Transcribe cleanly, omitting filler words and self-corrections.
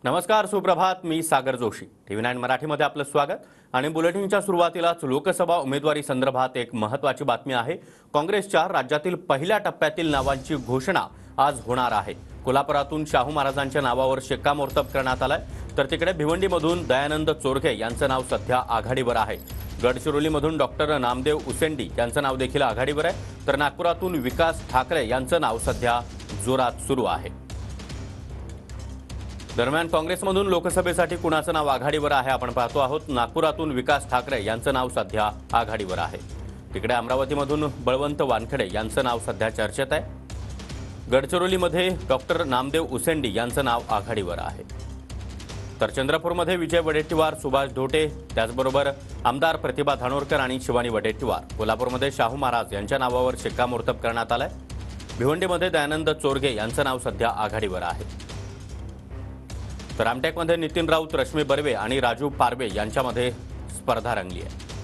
नमस्कार, सुप्रभात. मी सागर जोशी. TV9 मराठीमध्ये आपलं स्वागत. आणि बुलेटिनच्या सुरुवातीलाच लोकसभा उमेदवारी संदर्भात एक महत्त्वाची बातमी आहे. काँग्रेसच्या राज्यातील पहिल्या टप्प्यातील नावांची घोषणा आज होणार आहे. कोल्हापुरातून शाहू महाराजांच्या नावावर शिक्कामोर्तब करण्यात आलाय, तर तिकडे भिवंडीमधून दयानंद चोरगे यांचं नाव सध्या आघाडीवर आहे. गडचिरोलीमधून डॉक्टर नामदेव उसेंडी यांचं नाव देखील आघाडीवर आहे, तर नागपुरातून विकास ठाकरे यांचं नाव सध्या जोरात सुरू आहे. दरम्यान काँग्रेसमधून लोकसभेसाठी कुणाचं नाव आघाडीवर आहे आपण पाहतो आहोत. नागपुरातून विकास ठाकरे यांचं नाव सध्या आघाडीवर आहे. तिकडे अमरावतीमधून बळवंत वानखेडे यांचं नाव सध्या चर्चेत आहे. गडचिरोलीमध्ये डॉक्टर नामदेव उसेंडी यांचं नाव आघाडीवर आहे. तर चंद्रपूरमध्ये विजय वडेट्टीवार, सुभाष धोटे, त्याचबरोबर आमदार प्रतिभा धानोरकर आणि शिवानी वडेट्टीवार. कोल्हापूरमध्ये शाहू महाराज यांच्या नावावर शिक्कामोर्तब करण्यात आलंय. भिवंडीमध्ये दयानंद चोरगे यांचं नाव सध्या आघाडीवर आहे. तर रामटेकमध्ये नितीन राऊत, रश्मी बर्वे आणि राजू पारवे यांच्यामध्ये स्पर्धा रंगली आहे.